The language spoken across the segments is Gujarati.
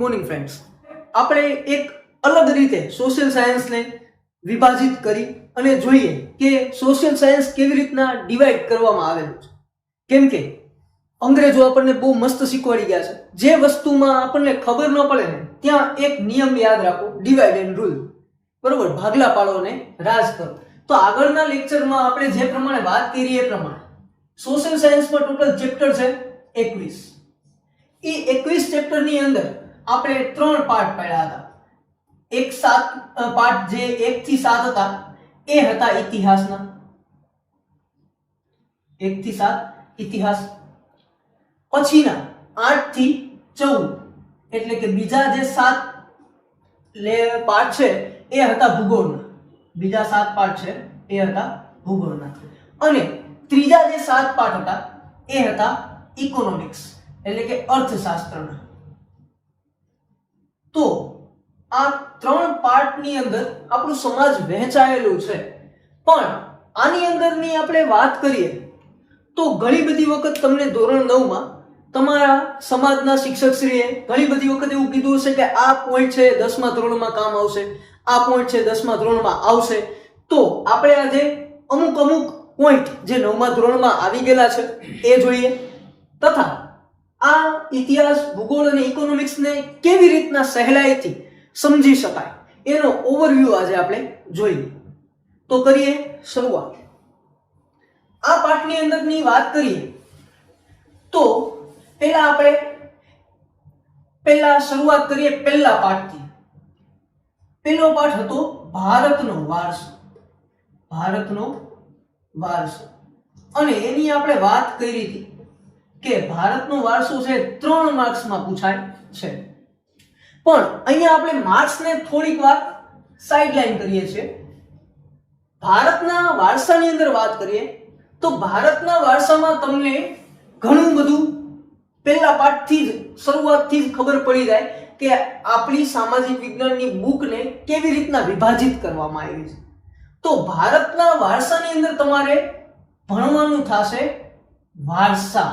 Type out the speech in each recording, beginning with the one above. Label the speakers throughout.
Speaker 1: Morning friends. આપણે એક અલગ રીતે સોશિયલ સાયન્સને વિભાજિત કરી અને જોઈએ કે સોશિયલ સાયન્સ કેવી રીતના ડિવાઈડ કરવામાં આવેલું છે. કેમ કે અંગ્રેજો આપણને બહુ મસ્ત શીખવાડી ગયા છે. જે વસ્તુમાં આપણને ખબર ન પડે ને ત્યાં એક નિયમ યાદ રાખો, ડિવાઈડ એન્ડ રૂલ. બરોબર, ભાગલા પાડો અને રાજ કરો. તો આગળના લેક્ચરમાં આપણે જે પ્રમાણે વાત કરી એ પ્રમાણે સોશિયલ સાયન્સમાં ટોટલ ચેપ્ટર છે 21. એ 21 ચેપ્ટરની અંદર આપણે 3 પાર્ટ પાડ્યા હતા. એક 7 પાર્ટ જે 1 થી 7 હતા એ હતા ઇતિહાસના. 1 થી 7 ઇતિહાસ. પછીના 8 થી 14 એટલે કે બીજા જે 7 પાર્ટ છે એ હતા ભૂગોળના. બીજા 7 પાર્ટ છે એ હતા ભૂગોળના. અને ત્રીજા જે 7 પાર્ટ હતા એ હતા ઇકોનોમિક્સ એટલે કે અર્થશાસ્ત્રના. તો આ 3 પાર્ટની અંદર આપણું સમાજ વહેંચાયેલું છે. પણ આની અંદરની આપણે વાત કરીએ તો ઘણી બધી વખત તમને ધોરણ 9 માં તમારા સમાજના શિક્ષકશ્રીએ ઘણી બધી વખત એવું કીધું હશે કે આ પોઈન્ટ છે 10મા ધોરણમાં કામ આવશે, આ પોઈન્ટ છે 10મા ધોરણમાં આવશે. તો આપણે આજે અમુક પોઈન્ટ જે 9મા ધોરણમાં આવી ગયેલા છે એ જોઈએ, તથા આ ઇતિહાસ, ભૂગોળ અને ઇકોનોમિક્સને કેવી રીતના સહેલાઈથી સમજી શકાય એનો ઓવરવ્યૂ આજે આપણે જોઈએ. તો કરીએ શરૂઆત. આ પાઠની અંદરની વાત કરીએ તો પહેલા શરૂઆત કરીએ પહેલા પાઠથી. પહેલો પાઠ હતો ભારતનો વારસો. ભારતનો વારસો. અને એની આપણે વાત કરી હતી કે ભારતનો વારસો છે 3 માર્ક્સમાં પૂછાય છે. પણ અહીંયા આપણે માર્ક્સને થોડીક વાર સાઇડલાઇન કરીએ છીએ. ભારતના વારસાની અંદર વાત કરીએ તો ભારતના વારસામાં તમને ઘણું બધું પહેલા પાઠથી જ શરૂઆતથી જ ખબર પડી જાય કે આપણી સામાજિક વિજ્ઞાનની બુકને કેવી રીતના વિભાજિત કરવામાં આવી છે. તો ભારતના વારસાની અંદર તમારે ભણવાનું થશે વારસા.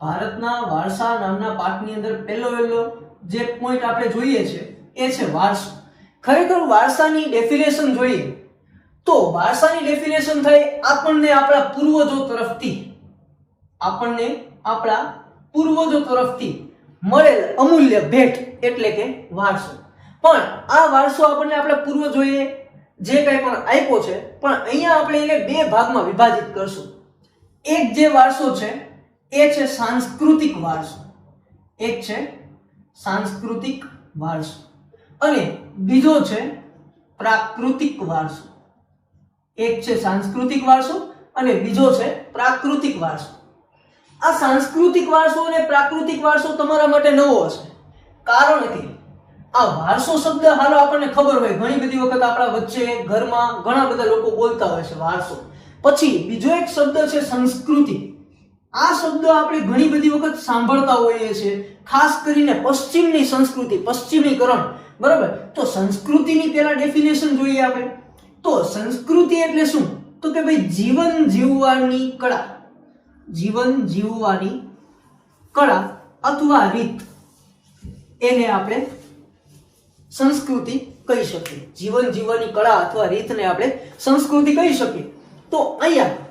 Speaker 1: ભારતના વારસા નામના પાઠની અંદર પહેલો જે પોઈન્ટ આપણે જોઈએ છે એ છે વારસો. ખરેખર વારસાની ડેફિનેશન જોઈએ તો વારસાની ડેફિનેશન થાય આપણને આપણા પૂર્વજો તરફથી મળેલ અમૂલ્ય ભેટ એટલે કે વારસો. પણ આ વારસો આપણને આપણા પૂર્વજોએ જે કંઈ પણ આપ્યો છે, પણ અહીંયા આપણે એને 2 ભાગમાં વિભાજિત કરશું. એક જે વારસો છે એ છે સાંસ્કૃતિક વારસો. એક છે સાંસ્કૃતિક વારસો અને બીજો છે પ્રાકૃતિક વારસો. એક છે સાંસ્કૃતિક વારસો અને બીજો છે પ્રાકૃતિક વારસો. આ સાંસ્કૃતિક વારસો અને પ્રાકૃતિક વારસો તમારા માટે નવો હશે, કારણ કે આ વારસો શબ્દ હાલો આપણને ખબર હોય, ઘણી બધી વખત આપણા વચ્ચે ઘરમાં ઘણા બધા લોકો બોલતા હોય છે વારસો. પછી બીજો એક શબ્દ છે સંસ્કૃતિ. આ શબ્દ આપણે ઘણી બધી વખત સાંભળતા હોઈએ છીએ, ખાસ કરીને પશ્ચિમની સંસ્કૃતિ, પશ્ચિમીકરણ. બરાબર, તો સંસ્કૃતિની પહેલા ડેફિનેશન જોઈએ આપણે. તો સંસ્કૃતિ એટલે શું? તો કે ભાઈ જીવન જીવવાની કળા. જીવન જીવવાની કળા અથવા રીત, એને આપણે સંસ્કૃતિ કહી શકીએ. જીવન જીવવાની કળા અથવા રીતને આપણે સંસ્કૃતિ કહી શકીએ. તો અહીંયા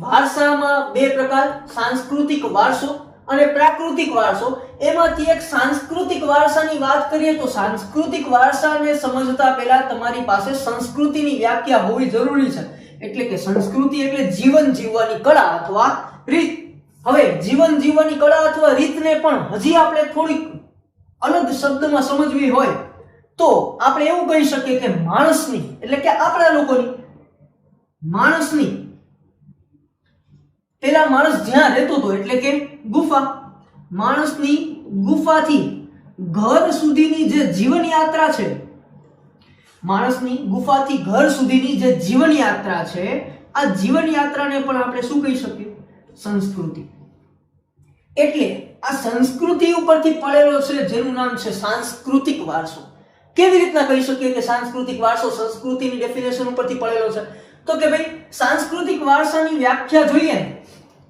Speaker 1: વારસામાં 2 પ્રકાર, સાંસ્કૃતિક વારસો અને પ્રાકૃતિક વારસો. એમાંથી એક સાંસ્કૃતિક વારસાની વાત કરીએ તો સાંસ્કૃતિક વારસાને સમજતા પહેલા તમારી પાસે સંસ્કૃતિની વ્યાખ્યા હોવી જરૂરી છે. એટલે કે સંસ્કૃતિ એટલે જીવન જીવવાની કળા અથવા રીત. હવે જીવન જીવવાની કળા અથવા રીતને પણ હજી આપણે થોડીક અલગ શબ્દમાં સમજવી હોય તો આપણે એવું કહી શકીએ કે માણસની એટલે કે આપણા લોકોની માણસની પેલા માણસ જ્યાં રહેતો હતો એટલે કે ગુફા, માણસની ગુફાથી ઘર સુધીની જે જીવન યાત્રા છે, માણસની ગુફાથી ઘર સુધીની જે જીવન યાત્રા છે, આ જીવન યાત્રાને પણ આપણે શું કહી શકીએ? સંસ્કૃતિ. એટલે આ સંસ્કૃતિ ઉપરથી પડેલો છે જેનું નામ છે સાંસ્કૃતિક વારસો. કેવી રીતના કહી શકીએ કે સાંસ્કૃતિક વારસો સંસ્કૃતિની ડેફિનેશન ઉપરથી પડેલો છે? તો કે ભાઈ સાંસ્કૃતિક વારસાની વ્યાખ્યા જોઈએ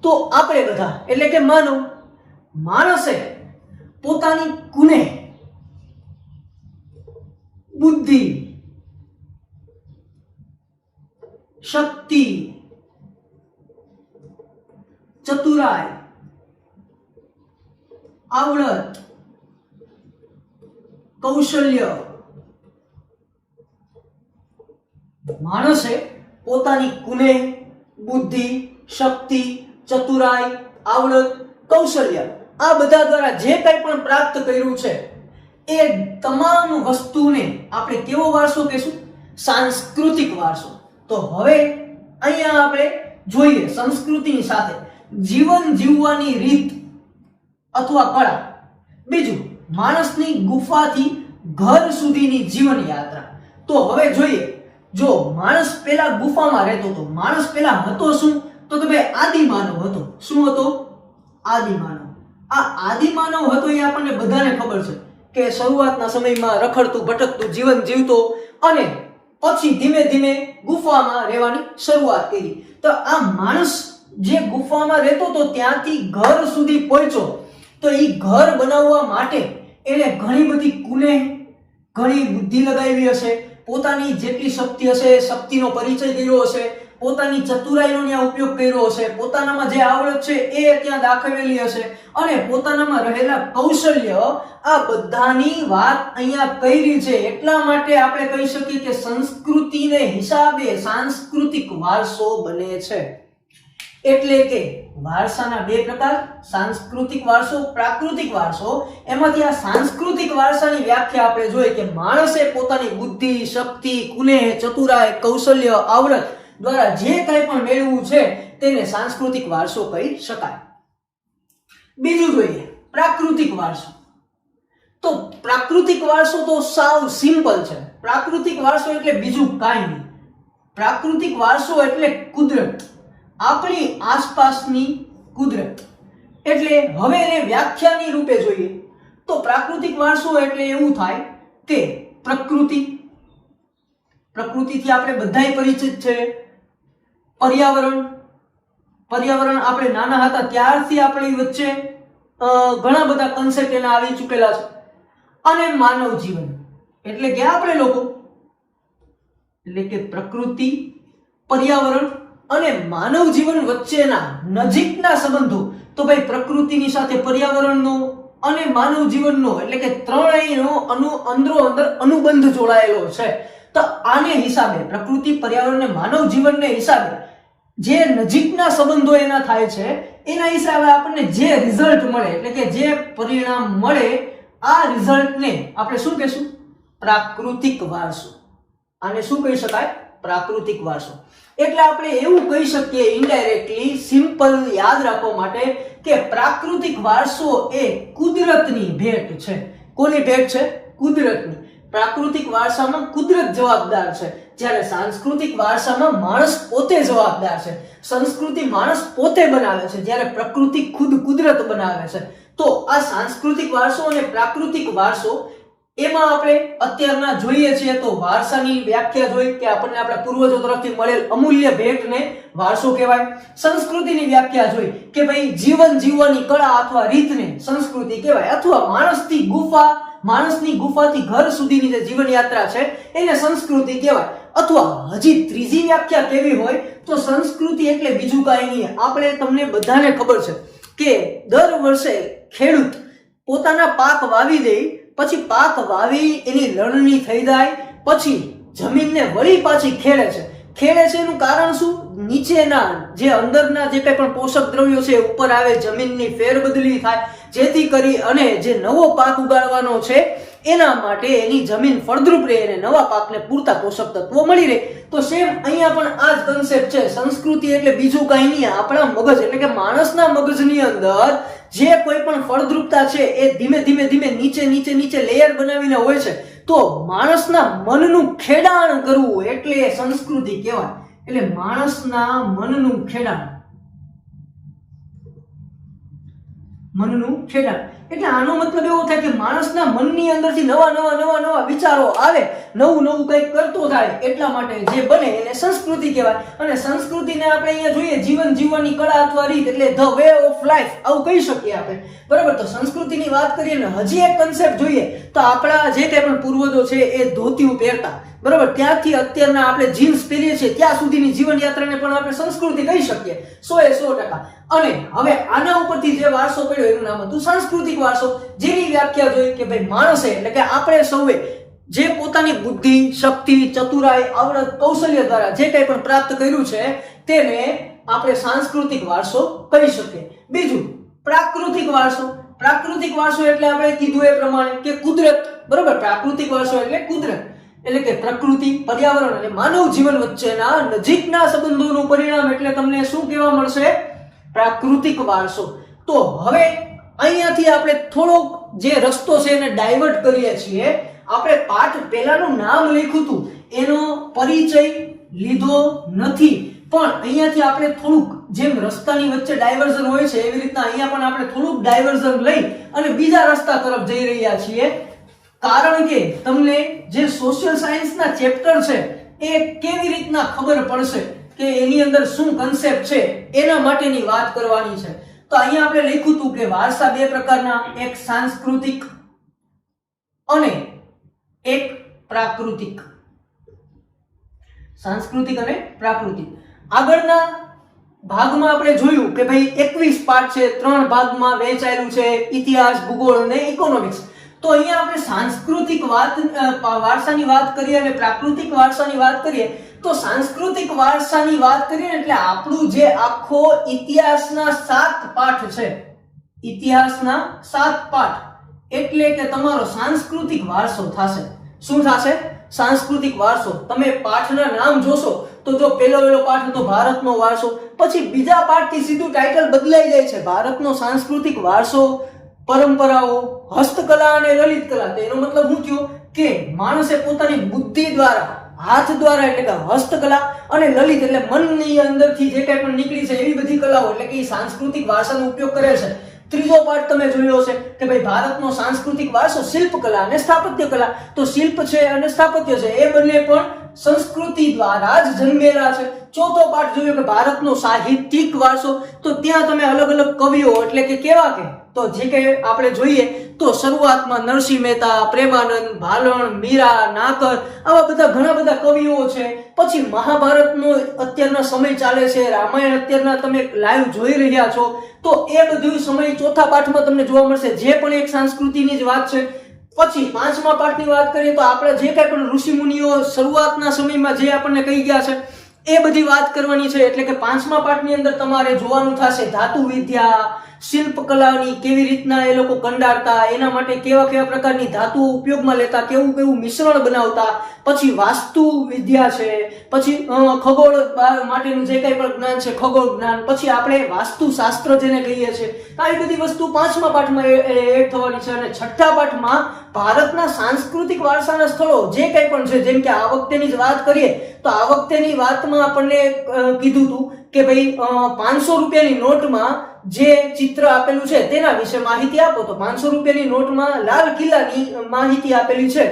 Speaker 1: તો આપણે બધા એટલે કે માનસે પોતાની કુને, બુદ્ધિ, શક્તિ, ચતુરાઈ, આવડત, કૌશલ્ય. માણસે પોતાની કુને, બુદ્ધિ, શક્તિ, ચતુરાઈ, આવડત, કૌશલ્ય આ બધા દ્વારા જે કંઈ પણ પ્રાપ્ત કર્યું છે એ તમામ વસ્તુને આપણે કેવો વારસો કહીશું? સાંસ્કૃતિક વારસો. તો હવે અહીંયા આપણે જોઈએ સંસ્કૃતિની સાથે જીવન જીવવાની રીત અથવા કળા. બીજું માણસની ગુફાથી ઘર સુધીની જીવન યાત્રા. તો હવે જોઈએ, જો માણસ પેલા ગુફામાં રહેતો હતો, માણસ પેલા હતો શું? તો કે ભાઈ આદિમાનવ હતો. શું હતો? આદિમાનવ. આ આદિમાનવ હતો એ આપણને બધાને ખબર છે કે શરૂઆતના સમયમાં રખડતું ભટકતું જીવન જીવતો અને પછી ધીમે ધીમે ગુફામાં રહેવાની શરૂઆત કરી. તો આ માણસ જે ગુફામાં રહેતો હતો ત્યાંથી ઘર સુધી પહોંચ્યો. તો એ ઘર બનાવવા માટે એને ઘણી બધી કુને, ઘણી બુદ્ધિ લગાવી હશે, પોતાની જેટલી શક્તિ હશે શક્તિનો પરિચય કર્યો હશે, પોતાની ચતુરાઈનો ત્યાં ઉપયોગ કર્યો હશે, પોતાનામાં જે આવડત છે એ ત્યાં દાખવેલી હશે અને પોતાનામાં રહેલા કૌશલ્ય આ બધાની વાત અહીંયા કરી છે. એટલા માટે આપણે કહી શકીએ કે સંસ્કૃતિને હિસાબે સાંસ્કૃતિક વારસો બને છે. એટલે કે વારસાના બે પ્રકાર, સાંસ્કૃતિક વારસો, પ્રાકૃતિક વારસો. એમાંથી આ સાંસ્કૃતિક વારસાની વ્યાખ્યા આપણે જોઈએ કે માણસે પોતાની બુદ્ધિ, શક્તિ, કુને, ચતુરાઈ, કૌશલ્ય, આવડત દ્વારા જે કંઈ પણ મેળવ્યું છે તેને સાંસ્કૃતિક વારસો કહી શકાય. બીજું જોઈએ પ્રાકૃતિક વારસો. તો પ્રાકૃતિક વારસો તો સાવ સિમ્પલ છે. પ્રાકૃતિક વારસો એટલે બીજું કાંઈ નહીં. પ્રાકૃતિક વારસો એટલે કુદરત, આપણી આસપાસની કુદરત. એટલે હવે એને વ્યાખ્યાની રૂપે જોઈએ તો પ્રાકૃતિક વારસો એટલે એવું થાય કે પ્રકૃતિ, પ્રકૃતિથી આપણે બધાય પરિચિત છે. પર્યાવરણ, પર્યાવરણ આપણે નાના હતા ત્યારથી આપણી વચ્ચે ઘણા બધા કન્સેપ્ટ એના આવી ચૂકેલા છે. અને માનવ જીવન એટલે કે આપણે લોકો, એટલે કે પ્રકૃતિ, પર્યાવરણ અને માનવ જીવન વચ્ચેના નજીકના સંબંધો. તો ભાઈ પ્રકૃતિની સાથે પર્યાવરણનો અને માનવ જીવનનો એટલે કે ત્રણેયનો અંદરો અંદર અનુબંધ જોડાયેલો છે. તો આને હિસાબે પ્રકૃતિ, પર્યાવરણ અને માનવ જીવનને હિસાબે જે નજીકના સંબંધો એના થાય છે એના હિસાબે આપણને જે રિઝલ્ટ મળે એટલે કે જે પરિણામ મળે આ રિઝલ્ટને આપણે શું કહીશું? પ્રાકૃતિક વારસો. આને શું કહી શકાય? પ્રાકૃતિક વારસો. એટલે આપણે એવું કહી શકીએ ઇનડાયરેક્ટલી, સિમ્પલ યાદ રાખવા માટે કે પ્રાકૃતિક વારસો એ કુદરતની ભેટ છે. કોની ભેટ છે? કુદરતની. પ્રાકૃતિક વારસામાં કુદરત જવાબદાર છે, જ્યારે સાંસ્કૃતિક વારસામાં માણસ પોતે જવાબદાર છે. સંસ્કૃતિ માણસ પોતે બનાવે છે, જ્યારે પ્રકૃતિ ખુદ કુદરત બનાવે છે. તો આ સાંસ્કૃતિક વારસો અને પ્રાકૃતિક વારસો એમાં આપણે અત્યારના જોઈએ છીએ તો વારસાની વ્યાખ્યા જોઈ કે આપણને આપણા પૂર્વજો તરફથી મળેલ અમૂલ્ય ભેટને વારસો કહેવાય. સંસ્કૃતિની વ્યાખ્યા જોઈ કે ભાઈ જીવન જીવવાની કળા અથવા રીતને સંસ્કૃતિ કહેવાય, અથવા માણસની ગુફાથી ઘર સુધીની જે જીવન યાત્રા છે એને સંસ્કૃતિ કહેવાય. અથવા હજી ત્રીજી વ્યાખ્યા કેવી હોય તો સંસ્કૃતિ એટલે બીજું કાંઈ નહીં. આપણે તમને બધાને ખબર છે કે દર વર્ષે ખેડૂત પોતાના પાક વાવી દે, પછી પાક વાવી એની લણણી થઈ જાય, પછી જમીનને વળી પાછી ખેડે છે. એનું કારણ શું? નીચેના જે અંદરના જે કંઈ પણ પોષક દ્રવ્યો છે ઉપર આવે, જમીનની ફેરબદલી થાય, જેથી કરી અને જે નવો પાક ઉગાડવાનો છે એના માટે એની જમીન ફળદ્રુપ રહે અને નવા પાકને પૂરતા પોષક તત્વો મળી રહે. તો સેમ અહીંયા પણ આ જ કન્સેપ્ટ છે. સંસ્કૃતિ એટલે બીજું કાંઈ નહીં, આપણા મગજ એટલે કે માણસના મગજની અંદર જે કોઈ પણ ફળદ્રુપતા છે એ ધીમે ધીમે નીચે લેયર બનાવીને હોય છે. તો માણસના મનનું ખેડાણ કરવું એટલે સંસ્કૃતિ કહેવાય. એટલે માણસના મનનું ખેડાણ. મનનું ખેડાણ. એટલે આનો મતલબ એવો થાય કે માણસના મનની અંદરથી નવા વિચારો આવે, નવું કંઈક કરતો થાય, એટલા માટે જે બને એને સંસ્કૃતિ કહેવાય. અને સંસ્કૃતિને આપણે અહીંયા જોઈએ જીવન જીવવાની કળા અથવા રીત, એટલે ધ વે ઓફ લાઈફ આવું કહી શકીએ આપણે. બરાબર, તો સંસ્કૃતિની વાત કરીએ ને હજી એક કન્સેપ્ટ જોઈએ તો આપણા જે કંઈ પણ પૂર્વજો છે એ ધોતિયું પહેરતા, બરાબર, ત્યાંથી અત્યારના આપણે જીન્સ પહેરીએ છીએ ત્યાં સુધીની જીવન યાત્રાને પણ આપણે સંસ્કૃતિ કહી શકીએ 100%. અને હવે આના ઉપરથી જે વારસો પડ્યો એનું નામ હતું સાંસ્કૃતિક વારસો, જેની વ્યાખ્યા જોઈ કે ભાઈ માણસે એટલે કે આપણે સૌએ જે પોતાની બુદ્ધિ, શક્તિ, ચતુરાઈ, આવડત, કૌશલ્ય દ્વારા જે કંઈ પણ પ્રાપ્ત કર્યું છે તેને આપણે સાંસ્કૃતિક વારસો કહી શકીએ. બીજું પ્રાકૃતિક વારસો. પ્રાકૃતિક વારસો એટલે આપણે કીધું એ પ્રમાણે કે કુદરત, બરાબર, પ્રાકૃતિક વારસો એટલે કુદરત, એટલે કે પ્રકૃતિ, પર્યાવરણ અને માનવ જીવન વચ્ચેના નજીકના સંબંધોનું પરિણામ, એટલે તમને શું કહેવા મળશે? પ્રાકૃતિક વારસો. તો હવે અહીંયાથી આપણે થોડોક જે રસ્તો છે એને ડાયવર્ટ કરીએ છીએ. આપણે પાઠ પહેલાનું નામ લખ્યું હતું એનો પરિચય લીધો નથી, પણ અહીંયાથી આપણે થોડુંક જેમ રસ્તાની વચ્ચે ડાયવર્ઝન હોય છે એવી રીતના અહીંયા પણ આપણે થોડુંક ડાયવર્ઝન લઈ અને બીજા રસ્તા તરફ જઈ રહ્યા છીએ. કારણ કે તમને જે સોશિયલ સાયન્સના ચેપ્ટર છે એ કેવી રીતના ખબર પડશે કે એની અંદર શું કન્સેપ્ટ છે એના માટેની વાત કરવાની છે. તો અહીંયા આપણે લખ્યું હતું કે વારસા બે પ્રકારના, એક સાંસ્કૃતિક અને એક પ્રાકૃતિક. સાંસ્કૃતિક અને પ્રાકૃતિક. આગળના ભાગમાં આપણે જોયું કે ભાઈ 21 પાઠ છે, 3 ભાગમાં વહેંચાયેલું છે, ઇતિહાસ, ભૂગોળ અને ઇકોનોમિક્સ. તો અહીંયા આપણે સાંસ્કૃતિક વારસાની વાત કરીએ અને પ્રાકૃતિક વારસાની વાત કરીએ તો સાંસ્કૃતિક વારસાની વાત કરીએ એટલે આપણું જે આખો ઇતિહાસના 7 પાઠ છે, ઇતિહાસના 7 પાઠ એટલે કે તમારો સાંસ્કૃતિક વારસો થશે. શું થશે? સાંસ્કૃતિક વારસો. તમે પાઠના નામ જોશો તો જો પહેલો પાઠ હતો ભારતનો વારસો, પછી બીજા પાઠથી સીધું ટાઇટલ બદલાઈ જાય છે, ભારતનો સાંસ્કૃતિક વારસો, પરંપરાઓ, હસ્તકલા અને લલિત કલા. તો એનો મતલબ શું થયો કે માણસે પોતાની બુદ્ધિ દ્વારા, હાથ દ્વારા એટલે કે હસ્તકલા અને લલિત એટલે મનની અંદરથી જે કંઈ પણ નીકળી છે એવી બધી કલાઓ એટલે કે સાંસ્કૃતિક વારસાનો ઉપયોગ કરે છે. ત્રીજો પાઠ તમે જોયો છે કે ભાઈ ભારતનો સાંસ્કૃતિક વારસો શિલ્પકલા અને સ્થાપત્ય કલા. તો શિલ્પ છે અને સ્થાપત્ય છે એ બંને પણ સંસ્કૃતિ દ્વારા જ જન્મેલા છે. ચોથો પાઠ જોયો કે ભારતનો સાહિત્યિક વારસો. તો ત્યાં તમે અલગ અલગ કવિઓ એટલે કે કેવા કે તો જે કે આપણે જોઈએ તો શરૂઆતમાં નરસિંહ મહેતા, પ્રેમાનંદ, ભાલણ, મીરા, નાકર આવા બધા ઘણા બધા કવિઓ છે. પછી મહાભારતનો અત્યારના સમય ચાલે છે, રામાયણ અત્યારના તમે લાઈવ જોઈ રહ્યા છો, તો એ બધું સમય ચોથા પાઠમાં તમને જોવા મળશે, જે પણ એક સંસ્કૃતિની જ વાત છે. પછી 5મા પાઠની વાત કરીએ તો આપણે જે કાંઈ પણ ઋષિ મુનિઓ શરૂઆતના સમયમાં જે આપણને કહી ગયા છે એ બધી વાત કરવાની છે. એટલે કે 5મા પાઠની અંદર તમારે જોવાનું થશે ધાતુ વિદ્યા, શિલ્પકલાની કેવી રીતના એ લોકો કંડારતા, એના માટે કેવા કેવા પ્રકારની ધાતુઓ ઉપયોગમાં લેતા, કેવું કેવું મિશ્રણ બનાવતા. પછી વાસ્તુ વિદ્યા છે, પછી ખગોળ માટેનું જે કંઈ પણ જ્ઞાન છે, ખગોળ જ્ઞાન. પછી આપણે વાસ્તુશાસ્ત્ર જેને કહીએ છીએ, આવી બધી વસ્તુ 5મા પાઠમાં એડ થવાની છે. અને 6થા પાઠમાં ભારતના સાંસ્કૃતિક વારસાના સ્થળો જે કંઈ પણ છે, જેમ કે આ વખતેની જ વાત કરીએ તો આ વખતેની વાતમાં આપણને કીધું હતું કે ભાઈ 500 રૂપિયાની નોટમાં જે ચિત્ર આપેલું છે તેના વિશે માહિતી આપો. તો 500 રૂપિયાની નોટમાં લાલ કિલ્લાની માહિતી આપેલી છે,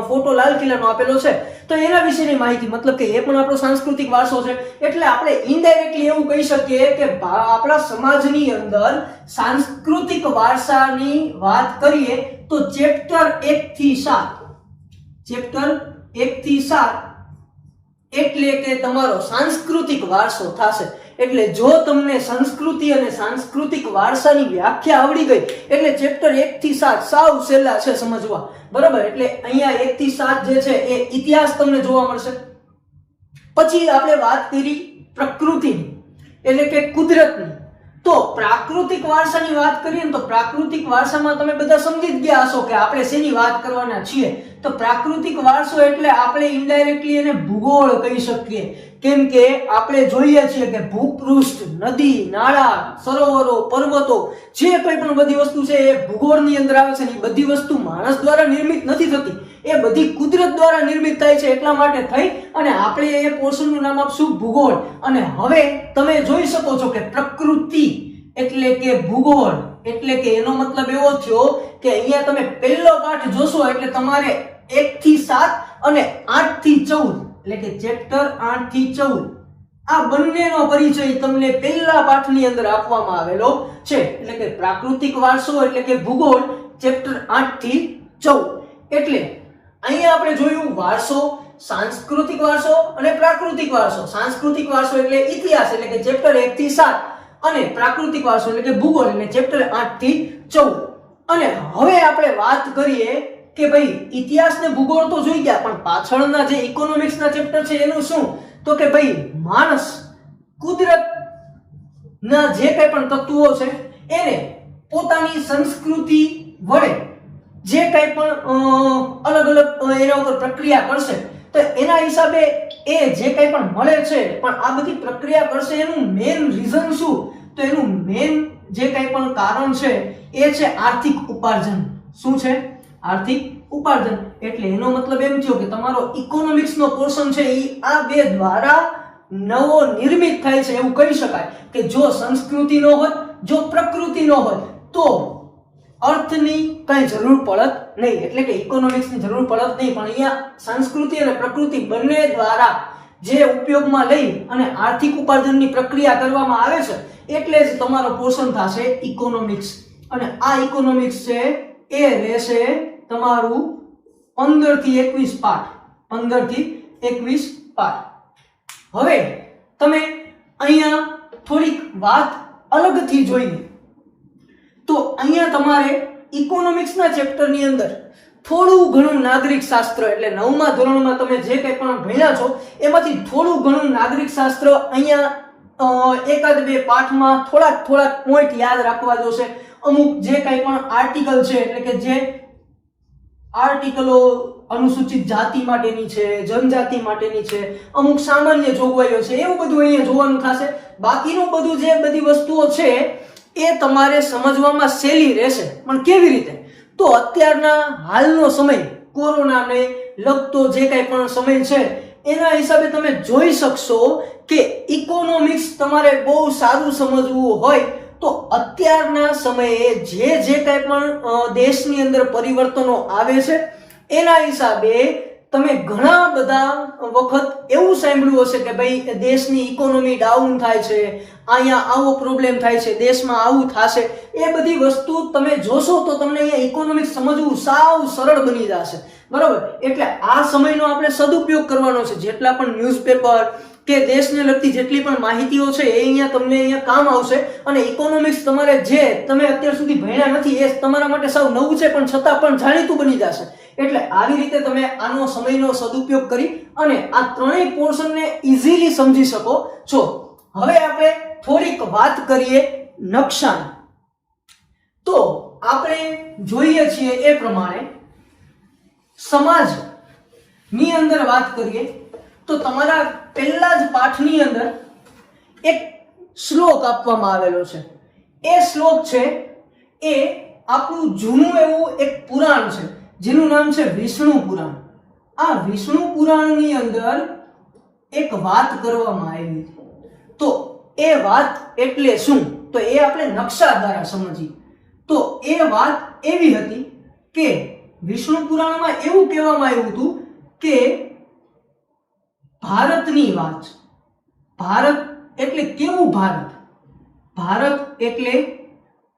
Speaker 1: ફોટો લાલ કિલ્લાનો આપેલો છે, તો એના વિશેની માહિતી, મતલબ કે એ પણ આપણો સાંસ્કૃતિક વારસો છે. એટલે આપણે ઇનડાયરેક્ટલી એવું કહી શકીએ કે આપણા સમાજની અંદર સાંસ્કૃતિક વારસાની વાત કરીએ તો ચેપ્ટર 1 થી 7 એટલે કે તમારો સાંસ્કૃતિક વારસો થશે. એટલે જો તમને સંસ્કૃતિ અને સાંસ્કૃતિક વારસાની વ્યાખ્યા આવડી ગઈ એટલે ચેપ્ટર 1 થી 7 સાવ સહેલા છે સમજવા, બરાબર. એટલે અહીંયા 1 થી 7 જે છે એ ઇતિહાસ તમને જોવા મળશે. પછી આપણે વાત કરી પ્રકૃતિની એટલે કે કુદરતની. તો પ્રાકૃતિક વારસાની વાત કરીએ ને તો પ્રાકૃતિક વારસામાં તમે બધા સમજી જ ગયા હશો કે આપણે શેની વાત કરવાના છીએ. તો પ્રાકૃતિક વારસો એટલે આપણે ઇનડાયરેક્ટલી એને ભૂગોળ કહી શકીએ, કેમ કે આપણે જોઈએ છીએ કે ભૂપૃષ્ઠ, નદી, નાળા, સરોવરો, પર્વતો જે કોઈ પણ બધી વસ્તુ છે એ ભૂગોળની અંદર આવે છે. એ બધી વસ્તુ માણસ દ્વારા નિર્મિત નથી થતી, એ બધી કુદરત દ્વારા નિર્મિત થાય છે. એટલા માટે થઈ અને આપણે એ પોર્શનનું નામ આપશું ભૂગોળ. અને હવે તમે જોઈ શકો છો કે પ્રકૃતિ એટલે કે ભૂગોળ એટલે કે એનો મતલબ એવો થયો કે અહીંયા તમે પહેલો પાઠ જોશો એટલે તમારે 1 થી 7 અને 8 થી 14 એટલે કે ચેપ્ટર 8 થી 14 આ બંનેનો પરિચય તમને પહેલા પાઠની અંદર આપવામાં આવેલો છે. એટલે કે પ્રાકૃતિક વારસો એટલે કે ભૂગોળ ચેપ્ટર 8 થી 14. એટલે અહીંયા આપણે જોયું વારસો, સાંસ્કૃતિક વારસો અને પ્રાકૃતિક વારસો. સાંસ્કૃતિક વારસો એટલે ઇતિહાસ એટલે કે ચેપ્ટર 1 થી 7 અને પ્રાકૃતિક વારસો એટલે કે ભૂગોળ એટલે ચેપ્ટર 8 થી 14. અને હવે આપણે વાત કરીએ કે ભાઈ ઇતિહાસ ને ભૂગોળ તો જોઈ ગયા, પણ પાછળના જે ઇકોનોમિક્સ ના ચેપ્ટર છે એનું શું? તો કે ભાઈ માણસ, કુદરત ના જે કંઈ પણ તત્વો છે એને પોતાની સંસ્કૃતિ વડે જે કંઈ પણ અલગ અલગ એના ઉપર પ્રક્રિયા કરશે તો એના હિસાબે એ જે કંઈ પણ મળે છે, પણ આ બધી પ્રક્રિયા કરશે એનું મેઇન રીઝન શું? તો એનું મેઇન જે કંઈ પણ કારણ છે એ છે આર્થિક ઉપાર્જન. શું છે? આર્થિક ઉપાર્જન. એટલે એનો મતલબ એમ થયો કે તમારો ઇકોનોમિક્સ નો પોર્શન છે એ આ બે દ્વારા નવો નિર્મિત થાય છે એવું કહી શકાય. કે જો સંસ્કૃતિ નો હોત, જો પ્રકૃતિ નો હોત તો અર્થની કઈ જરૂર પડત નહીં, એટલે કે ઇકોનોમિક્સ ની જરૂર પડત નહીં. પણ અહીંયા સંસ્કૃતિ અને પ્રકૃતિ બંને દ્વારા જે ઉપયોગમાં લઈ અને આર્થિક ઉપાર્જનની પ્રક્રિયા કરવામાં આવે છે એટલે જ તમારો પોર્શન થશે ઇકોનોમિક્સ. અને આ ઇકોનોમિક્સ છે એ રહેશે તમારું 15 થી 21 પાઠ. 15 થી 21 પાઠ. હવે તમે અહીંયા થોડીક વાત અલગથી જોઈએ તો અહીંયા તમારે ઇકોનોમિક્સના ચેપ્ટરની અંદર થોડું ઘણું નાગરિક શાસ્ત્ર એટલે 9મા ધોરણમાં તમે જે કંઈ પણ ભણ્યા છો એમાંથી થોડું ઘણું નાગરિક શાસ્ત્ર અહીંયા એકાદ બે પાઠમાં થોડાક પોઈન્ટ યાદ રાખવા જોશે. અમુક જે કંઈ પણ આર્ટિકલ છે એટલે કે જે આર્ટિકલો અનુસૂચિત જાતિ માટેની છે, જનજાતિ માટેની છે, અમુક સામાન્ય જોગવાઈઓ છે, એવું બધું અહીંયા જોવાનું થશે. બાકીનું બધું જે બધી વસ્તુઓ છે એ તમારે સમજવામાં સહેલી રહેશે. પણ કેવી રીતે? તો અત્યારના હાલનો સમય કોરોનાને લગતો જે કંઈ પણ સમય છે એના હિસાબે તમે જોઈ શકશો કે ઇકોનોમિક્સ તમારે બહુ સારું સમજવું હોય તો અત્યારના સમયે જે કંઈ પણ દેશની અંદર પરિવર્તનો આવે છે એના હિસાબે તમે ઘણા બધા વખત એવું સાંભળ્યું હશે કે ભાઈ દેશની ઇકોનોમી ડાઉન થાય છે, અહીંયા આવો પ્રોબ્લેમ થાય છે, દેશમાં આવું થશે. એ બધી વસ્તુ તમે જોશો તો તમને અહીંયા ઇકોનોમિક્સ સમજવું સાવ સરળ બની જશે. બરોબર? એટલે આ સમયનો આપણે સદુપયોગ કરવાનો છે. જેટલા પણ ન્યૂઝપેપર કે દેશને લગતી જેટલી પણ માહિતીઓ છે એ અહીંયા તમને અહીંયા કામ આવશે. અને ઇકોનોમિક્સ તમારે જે તમે અત્યાર સુધી ભણ્યા નથી એ તમારા માટે સાવ નવું છે પણ છતાં પણ જાણીતું બની જશે. એટલે આવી રીતે તમે આનો સમયનો સદુપયોગ કરી અને આ ત્રણેય પોર્શનને ઈઝીલી સમજી શકો છો. હવે આપણે થોડીક વાત કરીએ નકશાની. તો આપણે જોઈએ છીએ એ પ્રમાણે સમાજની અંદર વાત કરીએ તો તમારા પહેલા જ પાઠની અંદર એક શ્લોક આપવામાં આવેલો છે. એ શ્લોક છે એ આપણું જૂનું એવું એક પુરાણ છે જેનું નામ છે વિષ્ણુ પુરાણ. આ વિષ્ણુ પુરાણની અંદર એક વાત કરવામાં આવી છે. તો એ વાત એટલે શું? તો એ આપણે નકશા દ્વારા સમજીએ. તો એ વાત એવી હતી કે વિષ્ણુ પુરાણમાં એવું કહેવામાં આવ્યું હતું કે ભારતની વાત. ભારત એટલે કેવું ભારત? ભારત એટલે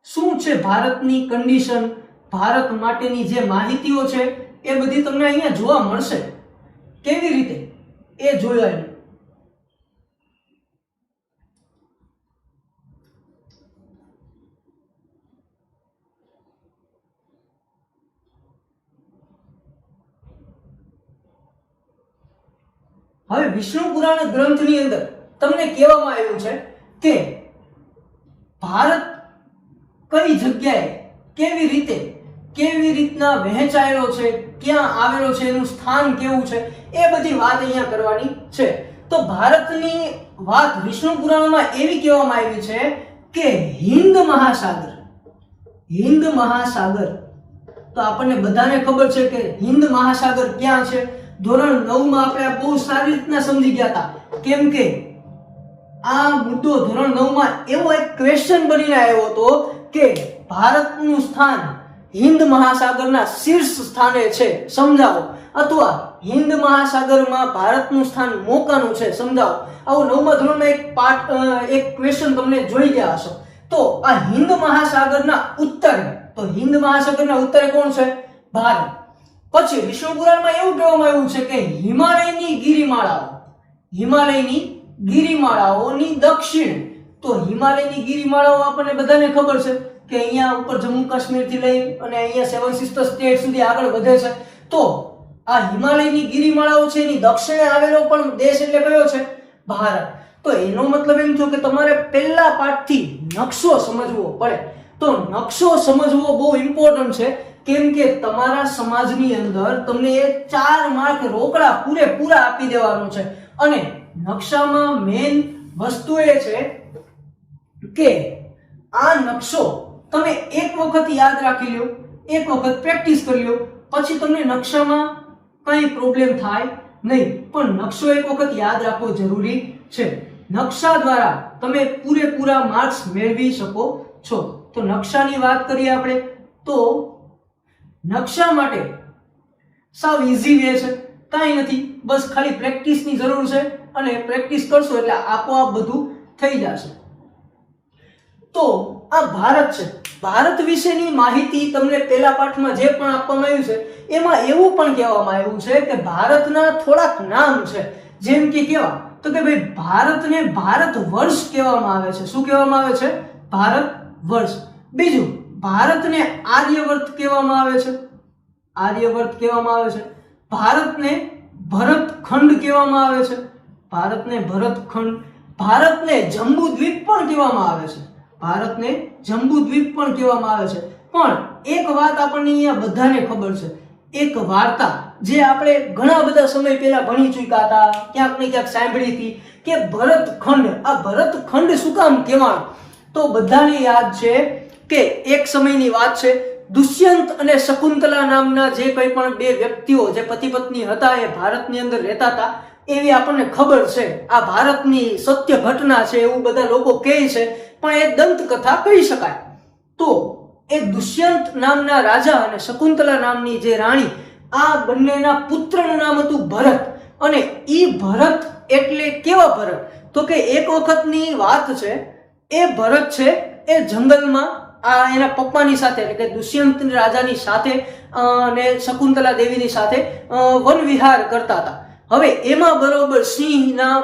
Speaker 1: શું છે? ભારતની કન્ડિશન, ભારત માટેની જે માહિતીઓ છે એ બધી તમને અહીંયા જોવા મળશે. કેવી રીતે? એ જોયા. હવે વિષ્ણુ પુરાણ ગ્રંથની અંદર તમને કહેવામાં આવ્યું છે કે ભારત કઈ જગ્યાએ કેવી રીતના વહેંચાયેલો છે, ક્યાં આવેલો છે, એનું સ્થાન કેવું છે, એ બધી વાત અહીંયા કરવાની છે. તો ભારતની વાત વિષ્ણુ પુરાણમાં એવી કહેવામાં આવી છે કે હિન્દ મહાસાગર. તો આપણને બધાને ખબર છે કે હિન્દ મહાસાગર ક્યાં છે. ધોરણ 9 માં આપણે બહુ સારી રીતના સમજી ગયા હતા. કેમ કે આ મુદ્દો ધોરણ 9 માં એવો એક ક્વેશ્ચન બનીને આવ્યો હતો કે ભારતનું સ્થાન હિન્દ મહાસાગરના શીર્ષ સ્થાને છે, સમજાવો. અથવા હિન્દ મહાસાગરમાં ભારતનું સ્થાન મોકાનું છે, સમજાવો. આવો 9મા ધોરણમાં એક ક્વેશ્ચન તમને જોઈ ગયા હશો. તો આ હિન્દ મહાસાગરના ઉત્તરે, તો હિન્દ મહાસાગરના ઉત્તરે કોણ છે? ભારત. પછી વિષ્ણુ પુરાણમાં એવું કહેવામાં આવ્યું છે કે હિમાલયની ગિરિમાળાઓની દક્ષિણ. તો હિમાલયની ગિરિમાળાઓ આપણને બધાને ખબર છે કે અહીંયા ઉપર જમ્મુ કાશ્મીર થી લઈ અને અહીંયા 7 સિસ્ટર સ્ટેટ સુધી આગળ વધે છે. તો આ હિમાલયની ગિરિમાળાઓ છે એની દક્ષિણે આવેલો પણ દેશ એટલે કયો છે? ભારત. તો એનો મતલબ એમ થયો કે તમારે પહેલા પાઠથી નકશો સમજવો પડે. તો નકશો સમજવો બહુ ઇમ્પોર્ટન્ટ છે, કેમ કે તમારા સમાજની અંદર તમને એ 4 માર્ક રોકડા પૂરેપૂરા આપી દેવાનું છે. અને નકશામાં મેઇન વસ્તુ એ છે કે આ નકશો તમે એક વખત યાદ રાખી લો, એક વખત પ્રેક્ટિસ કરી લો, પછી તમને નકશામાં કઈ પ્રોબ્લેમ થાય નહીં. પણ નકશો એક વખત યાદ રાખવો જરૂરી છે. નકશા દ્વારા તમે પૂરેપૂરા માર્ક્સ મેળવી શકો છો. તો નકશાની વાત કરીએ આપણે, તો નકશા માટે સાવ ઈઝી વે છે, કાંઈ નથી, બસ ખાલી પ્રેક્ટિસની જરૂર છે અને પ્રેક્ટિસ કરશો એટલે આપોઆપ બધું થઈ જશે. તો આ ભારત છે, ભારત વિશેની માહિતી તમને પહેલા પાઠમાં જે પણ આપવામાં આવ્યું છે એમાં એવું પણ કહેવામાં આવ્યું છે કે ભારતના થોડાક નામ છે. જેમ કે કેવા? તો કે ભાઈ ભારતને ભારત વર્ષ કહેવામાં આવે છે. શું કહેવામાં આવે છે? ભારત વર્ષ. બીજું, ભારતને આર્યવર્ત કહેવામાં આવે છે, આર્યવર્ત કહેવામાં આવે છે. ભારતને ભરતખંડ કહેવામાં આવે છે, ભારતને ભરતખંડ. ભારતને જંબુદ્વીપ પણ કહેવામાં આવે છે, ભારતને જંબુદ્વીપ પણ કહેવામાં આવે છે. પણ એક વાત આપણને અહીંયા બધાને ખબર છે, એક વાર્તા જે આપણે ઘણા બધા સમય પહેલા ભણી ચૂક્યા હતા, ક્યાંક ને ક્યાંક સાંભળી હતી કે ભરતખંડ. આ ભરતખંડ શું કામ કહેવાનું? તો બધાને યાદ છે કે એક સમયની વાત છે, દુષ્યંત અને શકુંતલા નામના જે કંઈ પણ બે વ્યક્તિઓ જે પતિ પત્ની હતા એ ભારતની અંદર રહેતા હતા એવી આપણને ખબર છે. આ ભારતની સત્ય ઘટના છે એવું બધા લોકો કહે છે, પણ એ દંતકથા કહી શકાય. તો એ દુષ્યંત નામના રાજા અને શકુંતલા નામની જે રાણી, આ બંનેના પુત્રનું નામ હતું ભરત. અને ઈ ભરત એટલે કેવા ભરત? તો કે એક વખતની વાત છે, એ ભરત છે એ જંગલમાં એના પપ્પાની સાથે એટલે કે દુષ્યંત રાજાની સાથે અને શકુંતલા દેવીની સાથે વન વિહાર કરતા હતા. હવે એમાં બરોબર સિંહના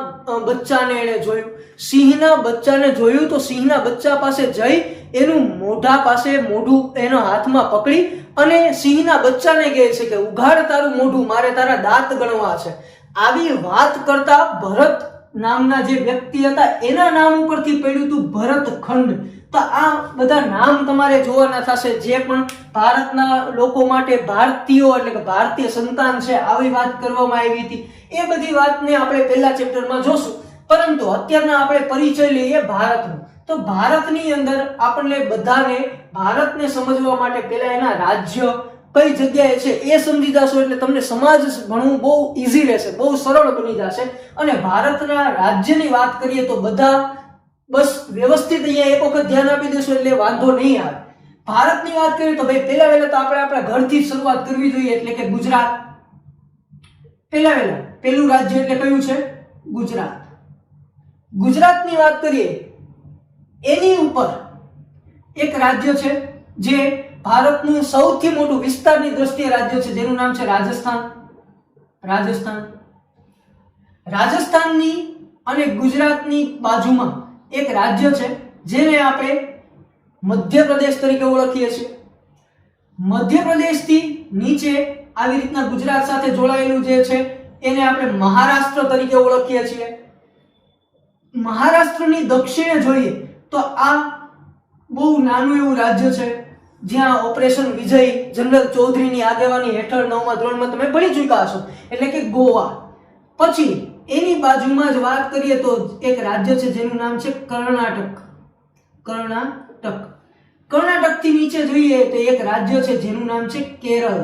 Speaker 1: બચ્ચાને એને જોયું. સિંહના બચ્ચાને જોયું તો સિંહના બચ્ચા પાસે જઈ એનું મોઢા પાસે મોઢું એના હાથમાં પકડી અને સિંહના બચ્ચાને કહે છે કે ઉઘાડ તારું મોઢું, મારે તારા દાંત ગણવા છે. આવી વાત કરતા ભરત નામના જે વ્યક્તિ હતા એના નામ ઉપરથી પડ્યું હતું ભરતખંડ. તો આ બધા નામ તમારે જોવાના થશે. જે પણ ભારતના લોકો માટે ભારતીયો એટલે કે ભારતીય સંતાન છે આવી વાત કરવામાં આવી હતી, એ બધી વાતને આપણે પહેલા ચેપ્ટરમાં જોશું. પરંતુ અત્યારના આપણે પરિચય લઈએ ભારતનો. તો ભારતની અંદર આપણને બધાને ભારતને સમજવા માટે પહેલા એના રાજ્ય કઈ જગ્યાએ છે એ સમજી જશો એટલે તમને સમાજ ભણવું બહુ ઈઝી રહેશે, બહુ સરળ બની જશે. અને ભારતના રાજ્યની વાત કરીએ તો બધા બસ વ્યવસ્થિત અહીંયા એક વખત ધ્યાન આપી દેશો એટલે વાંધો નહીં આવે. ભારતની વાત કરીએ તો ભાઈ પહેલા તો આપણે આપણા ઘરથી જ શરૂઆત કરવી જોઈએ, એટલે કે ગુજરાત. પહેલું રાજ્ય એટલે કયું છે? ગુજરાત. ગુજરાતની વાત કરીએ એની ઉપર એક રાજ્ય છે જે ભારતનું સૌથી મોટું વિસ્તારની દ્રષ્ટિએ રાજ્ય છે, જેનું નામ છે રાજસ્થાન. રાજસ્થાનની અને ગુજરાતની બાજુમાં એક રાજ્ય છે જેને આપણે મધ્યપ્રદેશ તરીકે ઓળખીએ છીએ. મધ્યપ્રદેશથી નીચે આવી રીતના ગુજરાત સાથે જોડાયેલું જે છે એને આપણે મહારાષ્ટ્ર તરીકે ઓળખીએ છીએ. મહારાષ્ટ્રની દક્ષિણે જોઈએ તો આ બહુ નાનું એવું રાજ્ય છે જ્યાં ઓપરેશન વિજય જનરલ ચૌધરીની આગેવાની હેઠળ 9મા ધોરણમાં તમે ભણી ચૂક્યા હશો, એટલે કે ગોવા. પછી એની બાજુમાં જ વાત કરીએ તો એક રાજ્ય છે જેનું નામ છે કર્ણાટક. કર્ણાટકથી નીચે જોઈએ તો એક રાજ્ય છે જેનું નામ છે કેરળ.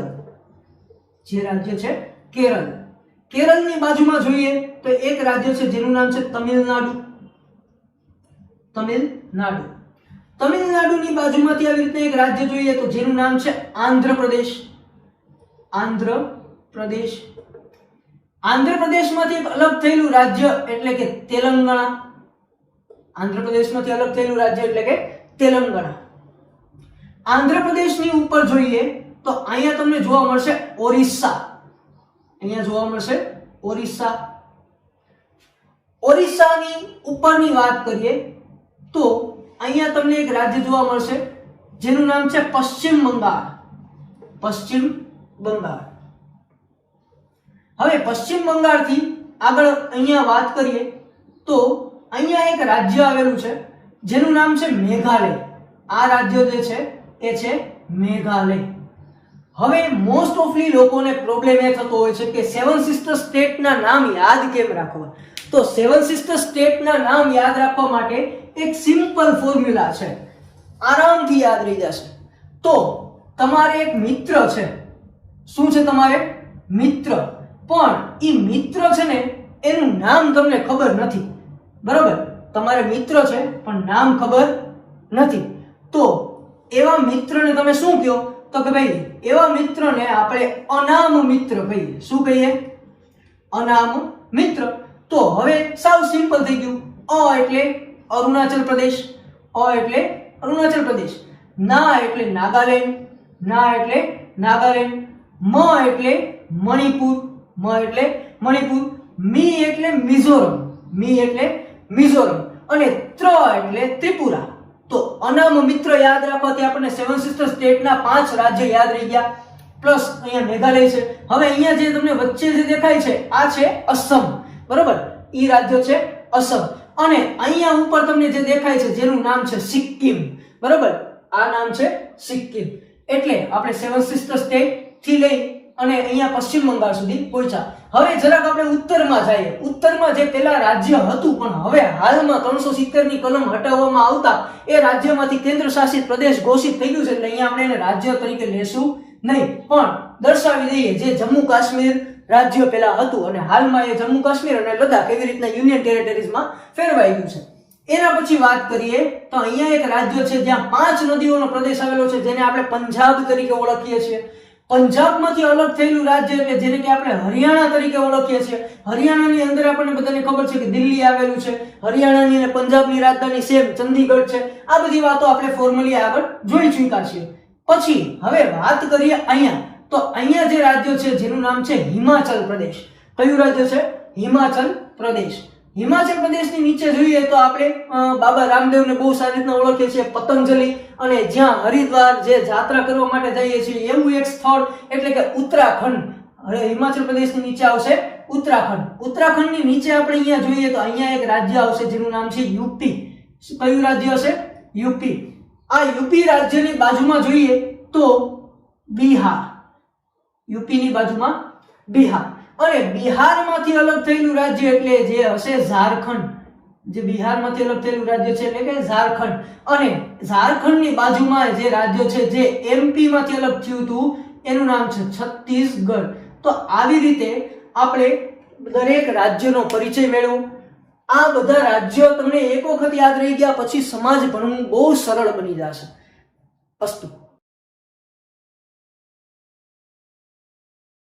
Speaker 1: જે રાજ્ય છે કેરળ. કેરળની બાજુમાં જોઈએ તો એક રાજ્ય છે જેનું નામ છે તમિલનાડુ. તમિલનાડુની બાજુમાંથી આવી રીતના એક રાજ્ય જોઈએ તો જેનું નામ છે આંધ્રપ્રદેશ. આંધ્રપ્રદેશ. આંધ્રપ્રદેશમાંથી એક અલગ થયેલું રાજ્ય એટલે કે તેલંગાણા. આંધ્રપ્રદેશમાંથી અલગ થયેલું રાજ્ય એટલે કે તેલંગાણા. આંધ્રપ્રદેશની ઉપર જોઈએ તો અહીંયા તમને જોવા મળશે ઓરિસ્સા. અહીંયા જોવા મળશે ઓરિસ્સા. ઓરિસ્સાની ઉપરની વાત કરીએ તો અહીંયા તમને એક રાજ્ય જોવા મળશે જેનું નામ છે પશ્ચિમ બંગાળ. પશ્ચિમ બંગાળ. હવે પશ્ચિમ બંગાળથી આગળ અહીંયા વાત કરીએ તો અહીંયા એક રાજ્ય આવેલું છે જેનું નામ છે મેઘાલય. આ રાજ્ય જે છે એ છે મેઘાલય. હવે મોસ્ટ ઓફલી લોકોને પ્રોબ્લેમ એ થતો હોય છે કે સેવન સિસ્ટર સ્ટેટના નામ યાદ કેમ રાખવા. તો સેવન સિસ્ટર સ્ટેટના નામ યાદ રાખવા માટે એક સિમ્પલ ફોર્મ્યુલા છે, આરામથી યાદ રહી જશે. તો તમારે એક મિત્ર છે. શું છે તમારે? મિત્ર. પણ એ મિત્ર છે ને એનું નામ તમને ખબર નથી. બરોબર? તમારે મિત્ર છે પણ નામ ખબર નથી. તો એવા મિત્રને તમે શું કહો? તો કે ભાઈ એવા મિત્રને આપણે અનામ મિત્ર કહીએ. શું કહીએ? અનામ મિત્ર. તો હવે સાવ સિમ્પલ થઈ ગયું. અ એટલે અરુણાચલ પ્રદેશ. અ એટલે અરુણાચલ પ્રદેશ. ના એટલે નાગાલેન્ડ. ના એટલે નાગાલેન્ડ. મ એટલે મણિપુર. મ એટલે મણિપુર. મી એટલે મિઝોરમ. મી એટલે મિઝોરમ. અને ત્ર એટલે ત્રિપુરા. તો અનામ મિત્ર યાદ રાખવાથી આપણને સેવન સિસ્ટર સ્ટેટના 5 રાજ્ય યાદ રહી ગયા. પ્લસ અહીંયા મેઘાલય છે. હવે અહીંયા જે તમને વચ્ચે જે દેખાય છે આ છે અસમ. બરોબર? ઈ રાજ્ય છે અસમ. અને અહીંયા ઉપર તમને જે દેખાય છે જેનું નામ છે સિક્કિમ. બરોબર? આ નામ છે સિક્કિમ. એટલે આપણે સેવન સિસ્ટર સ્ટેટ થી લઈ અને અહીંયા પશ્ચિમ બંગાળ સુધી પહોંચ્યા. હવે જરાક આપણે ઉત્તરમાં જઈએ. ઉત્તરમાં જે પેલા રાજ્ય હતું પણ હવે હાલમાં 370 ની કલમ હટાવવામાં આવતા એ રાજ્યમાંથી કેન્દ્ર શાસિત પ્રદેશ ઘોષિત થઈ ગયું છે. એટલે અહીંયા આપણે એને રાજ્ય તરીકે લેશું નહીં, પણ દર્શાવી દઈએ જે જમ્મુ કાશ્મીર રાજ્ય પેલા હતું અને હાલમાં એ જમ્મુ કાશ્મીર અને લદ્દાખ એવી રીતના યુનિયન ટેરેટરીઝમાં ફેરવાઈ ગયું છે. એના પછી વાત કરીએ તો અહીંયા એક રાજ્ય છે જ્યાં 5 નદીઓનો પ્રદેશ આવેલો છે જેને આપણે પંજાબ તરીકે ઓળખીએ છીએ. પંજાબમાંથી અલગ થયેલું રાજ્ય એટલે જેને કે આપણે હરિયાણા તરીકે ઓળખીએ છીએ. હરિયાણાની અંદર આપણને બધાને ખબર છે કે દિલ્હી આવેલું છે. હરિયાણાની અને પંજાબની રાજધાની સેમ ચંદીગઢ છે. આ બધી વાતો આપણે ફોર્મલી આગળ જોઈ ચૂક્યા છીએ. પછી હવે વાત કરીએ અહીંયા તો અહીંયા જે રાજ્ય છે જેનું નામ છે હિમાચલ પ્રદેશ. કયું રાજ્ય છે? હિમાચલ પ્રદેશ. હિમાચલ પ્રદેશની નીચે જોઈએ તો આપણે બાબા રામદેવને બહુ સારી રીતના ઓળખીએ છીએ, પતંજલિ, અને જ્યાં હરિદ્વાર જે યાત્રા કરવા માટે જઈએ છીએ એવું એક સ્થળ એટલે કે ઉત્તરાખંડ. હવે હિમાચલ પ્રદેશની નીચે આવશે ઉત્તરાખંડ. ઉત્તરાખંડની નીચે આપણે અહીંયા જોઈએ તો અહીંયા એક રાજ્ય આવશે જેનું નામ છે યુપી. કયું રાજ્ય હશે? યુપી. આ યુપી રાજ્યની બાજુમાં જોઈએ તો બિહાર. યુપીની બાજુમાં બિહાર. અને બિહારમાંથી અલગ થયેલું રાજ્ય એટલે જે હશે ઝારખંડ. જે બિહારમાંથી અલગ થયેલું રાજ્ય છે એટલે કે ઝારખંડ. અને ઝારખંડની બાજુમાં જે રાજ્ય છે જે એમપી માંથી અલગ થયું હતું એનું નામ છે છત્તીસગઢ. તો આવી રીતે આપણે દરેક રાજ્યનો પરિચય મેળવો. આ બધા રાજ્યો તમને એક વખત યાદ રહી ગયા પછી સમાજ ભણવું બહુ સરળ બની જશે. અસ્તુ.